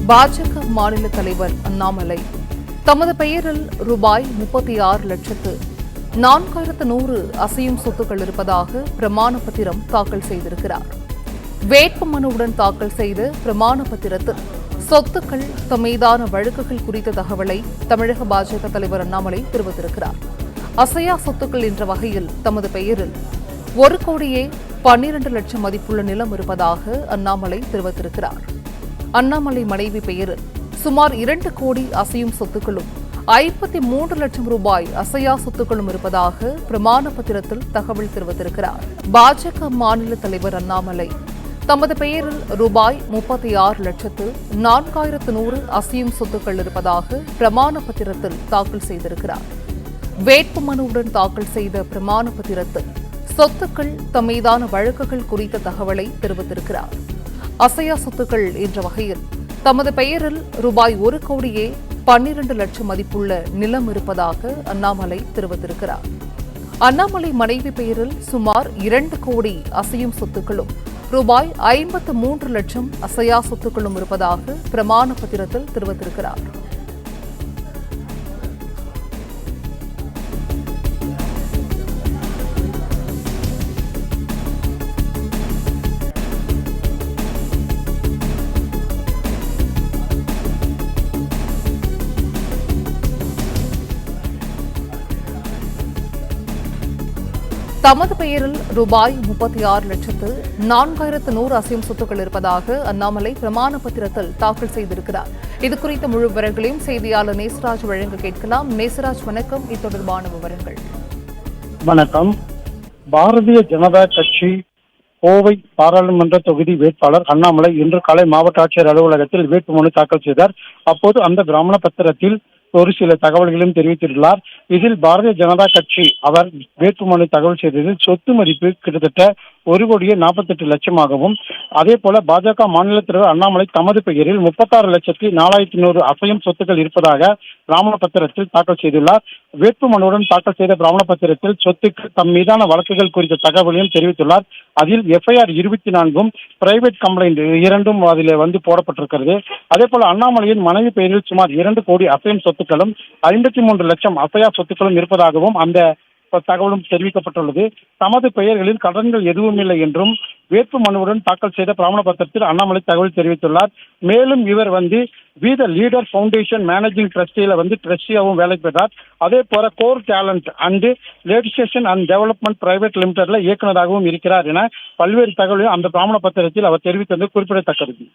பாஜக மாநில தலைவர் அண்ணாமலை தமது பெயரில் ரூபாய் 36,04,100 அசையும் சொத்துக்கள் இருப்பதாக பிரமாண பத்திரம் தாக்கல் செய்திருக்கிறார். வேட்பு மனுவுடன் தாக்கல் செய்த பிரமாண பத்திரத்தில் சொத்துக்கள் மீதான வழக்குகள் குறித்த தகவலை தமிழக பாஜக தலைவர் அண்ணாமலை தெரிவித்திருக்கிறார். அசையா சொத்துக்கள் என்ற வகையில் தமது பெயரில் 1,12,00,000 மதிப்புள்ள நிலம் இருப்பதாக அண்ணாமலை தெரிவித்திருக்கிறார். அண்ணாமலை மனைவி பெயரில் சுமார் 2 கோடி அசையும் சொத்துக்களும் 53 லட்சம் ரூபாய் அசையா சொத்துக்களும் இருப்பதாக பிரமாண பத்திரத்தில் தகவல் தெரிவித்திருக்கிறார். பாஜக மாநில தலைவர் அண்ணாமலை தமது பெயரில் ரூபாய் 36,04,100 அசையும் சொத்துக்கள் இருப்பதாக பிரமாண பத்திரத்தில் தாக்கல் செய்திருக்கிறார். வேட்பு மனுவுடன் தாக்கல் செய்த பிரமாண பத்திரத்தில் சொத்துக்கள் மீதான வழக்குகள் குறித்த தகவலை தெரிவித்திருக்கிறார். அசையா சொத்துக்கள் என்ற வகையில் தமது பெயரில் ரூபாய் 1,12,00,000 மதிப்புள்ள நிலம் இருப்பதாக அண்ணாமலை தெரிவித்திருக்கிறார். அண்ணாமலை மனைவி பெயரில் சுமார் 2 கோடி அசையும் சொத்துக்களும் ரூபாய் 53 லட்சம் அசையா சொத்துக்களும் இருப்பதாக பிரமாண பத்திரத்தில் தெரிவித்திருக்கிறார். தமது பெயரில் ரூபாய் 36,04,100 அசையும் சொத்துக்கள் இருப்பதாக அண்ணாமலை பிரமாண பத்திரத்தில் தாக்கல் செய்திருக்கிறார். இதுகுறித்த முழு விவரங்களையும் செய்தியாளர் நேசராஜ் வழங்க கேட்கலாம். நேசராஜ், வணக்கம். இது தொடர்பான விவரங்கள். வணக்கம். பாரதிய ஜனதா கட்சி கோவை பாராளுமன்ற தொகுதி வேட்பாளர் அண்ணாமலை இன்று காலை மாவட்ட ஆட்சியர் அலுவலகத்தில் வேட்புமனு தாக்கல் செய்தார். அப்போது அந்த பிராமண பத்திரத்தில் ஒரு சில தகவல்களையும் தெரிவித்துள்ளார். இதில் பாரதிய ஜனதா கட்சி அவர் வேட்புமனு தகவல் செய்ததில் சொத்து மதிப்பு கிட்டத்தட்ட 1,48,00,000ஆகவும், அதே போல பாஜக மாநில தலைவர் அண்ணாமலை தமது பெயரில் 36,04,100 அசையும் சொத்துக்கள் இருப்பதாக பிராமண பத்திரத்தில் தாக்கல் செய்துள்ளார். வேட்புமனுவுடன் தாக்கல் செய்த பிராமண பத்திரத்தில் சொத்துக்கு தம் மீதான வழக்குகள் குறித்த தகவலையும் தெரிவித்துள்ளார். அதில் FIR 24 பிரைவேட் கம்ப்ளைண்ட் 2 அதில் போடப்பட்டிருக்கிறது. அதே போல அண்ணாமலையின் மனைவி பெயரில் சுமார் 2 கோடி அசையும் சொத்துக்களும் 53 லட்சம் அசையா சொத்துக்களும் இருப்பதாகவும் அந்த தகவலும் தெரிவிக்கப்பட்டுள்ளது. தமது பெயர்களில் கடன்கள் எதுவும் இல்லை என்றும் வேட்பு மனுவுடன் தாக்கல் செய்த பிராமண பத்திரத்தில் அண்ணாமலை தகவல் தெரிவித்துள்ளார். மேலும் இவர் V the leader foundation managing ட்ரஸ்டியில ட்ரஸ்டியாகவும் வேலை பெற்றார். அதே போல core talent and legislation and development private லிமிடெட்ல இயக்குநராகவும் இருக்கிறார் என பல்வேறு தகவல்கள் அந்த பிராமண பத்திரத்தில் அவர் தெரிவித்தது குறிப்பிடத்தக்கது.